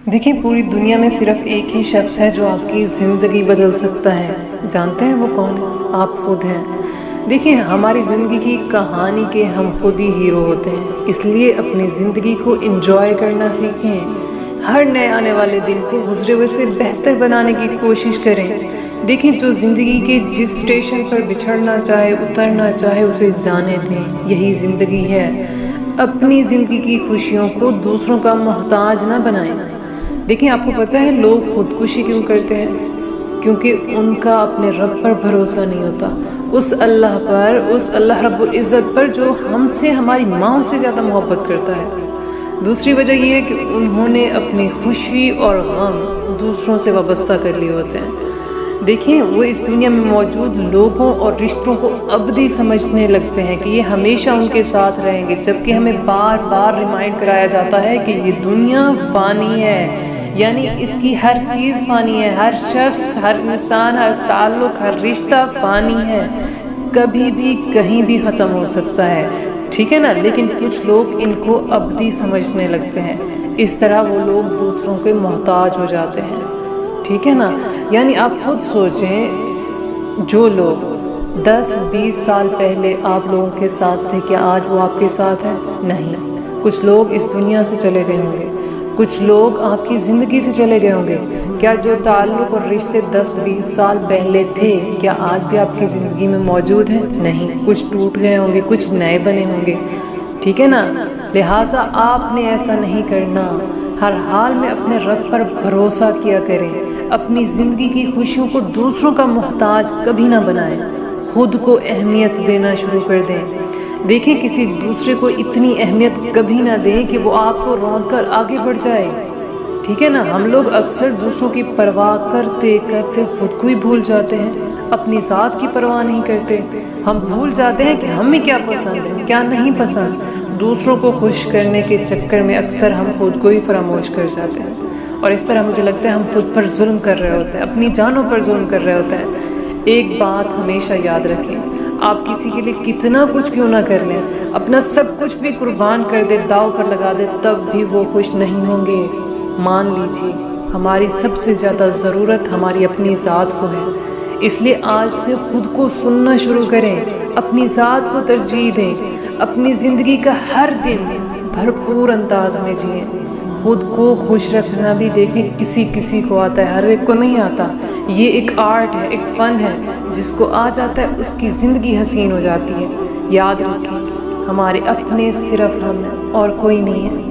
دیکھیں، پوری دنیا میں صرف ایک ہی شخص ہے جو آپ کی زندگی بدل سکتا ہے۔ جانتے ہیں وہ کون ہے؟ آپ خود ہیں۔ دیکھیں، ہماری زندگی کی کہانی کے ہم خود ہی ہیرو ہوتے ہیں، اس لیے اپنی زندگی کو انجوائے کرنا سیکھیں۔ ہر نئے آنے والے دن کو گزرے ہوئے سے بہتر بنانے کی کوشش کریں۔ دیکھیں، جو زندگی کے جس اسٹیشن پر بچھڑنا چاہے، اترنا چاہے، اسے جانے دیں، یہی زندگی ہے۔ اپنی زندگی کی خوشیوں کو دوسروں کا محتاج نہ بنائیں۔ دیکھیں، آپ کو پتہ ہے لوگ خودکشی کیوں کرتے ہیں؟ کیونکہ ان کا اپنے رب پر بھروسہ نہیں ہوتا، اس اللہ رب العزت پر جو ہم سے، ہماری ماں سے زیادہ محبت کرتا ہے۔ دوسری وجہ یہ ہے کہ انہوں نے اپنی خوشی اور غم دوسروں سے وابستہ کر لیے ہوتے ہیں۔ دیکھیں، وہ اس دنیا میں موجود لوگوں اور رشتوں کو ابدی سمجھنے لگتے ہیں کہ یہ ہمیشہ ان کے ساتھ رہیں گے، جبکہ ہمیں بار بار ریمائنڈ کرایا جاتا ہے کہ یہ دنیا فانی ہے، یعنی اس کی ہر چیز فانی ہے، ہر شخص، ہر انسان، ہر تعلق، ہر رشتہ فانی ہے، کبھی بھی کہیں بھی ختم ہو سکتا ہے، ٹھیک ہے نا؟ لیکن کچھ لوگ ان کو ابدی سمجھنے لگتے ہیں، اس طرح وہ لوگ دوسروں کے محتاج ہو جاتے ہیں، ٹھیک ہے نا؟ یعنی آپ خود سوچیں، جو لوگ 10-20 سال پہلے آپ لوگوں کے ساتھ تھے، کیا آج وہ آپ کے ساتھ ہیں؟ نہیں۔ کچھ لوگ اس دنیا سے چلے گئے ہوں گے، کچھ لوگ آپ کی زندگی سے چلے گئے ہوں گے۔ کیا جو تعلق اور رشتے 10-20 سال پہلے تھے، کیا آج بھی آپ کی زندگی میں موجود ہیں؟ نہیں۔ کچھ ٹوٹ گئے ہوں گے، کچھ نئے بنے ہوں گے، ٹھیک ہے نا؟ لہٰذا آپ نے ایسا نہیں کرنا۔ ہر حال میں اپنے رب پر بھروسہ کیا کریں، اپنی زندگی کی خوشیوں کو دوسروں کا محتاج کبھی نہ بنائیں، خود کو اہمیت دینا شروع کر دیں۔ دیکھیں، کسی دوسرے کو اتنی اہمیت کبھی نہ دیں کہ وہ آپ کو روند کر آگے بڑھ جائے، ٹھیک ہے نا؟ ہم لوگ اکثر دوسروں کی پرواہ کرتے کرتے خود کو ہی بھول جاتے ہیں، اپنی ذات کی پرواہ نہیں کرتے۔ ہم بھول جاتے ہیں کہ ہمیں کیا پسند ہے، کیا نہیں پسند۔ دوسروں کو خوش کرنے کے چکر میں اکثر ہم خود کو ہی فراموش کر جاتے ہیں، اور اس طرح مجھے لگتا ہے ہم خود پر ظلم کر رہے ہوتے ہیں، اپنی جانوں پر ظلم کر رہے ہوتے ہیں۔ ایک بات ہمیشہ یاد رکھیں، آپ کسی کے لیے کتنا کچھ کیوں نہ کر لیں، اپنا سب کچھ بھی قربان کر دے، داؤ پر لگا دے، تب بھی وہ خوش نہیں ہوں گے۔ مان لیجیے، ہماری سب سے زیادہ ضرورت ہماری اپنی ذات کو ہے، اس لیے آج سے خود کو سننا شروع کریں، اپنی ذات کو ترجیح دیں، اپنی زندگی کا ہر دن بھرپور انداز میں جئیں۔ خود کو خوش رکھنا بھی دیکھیں کسی کو آتا ہے، ہر ایک کو نہیں آتا۔ یہ ایک آرٹ ہے، ایک فن ہے، جس کو آ جاتا ہے اس کی زندگی حسین ہو جاتی ہے۔ یاد رکھیں، ہمارے اپنے صرف ہم ہیں اور کوئی نہیں ہے۔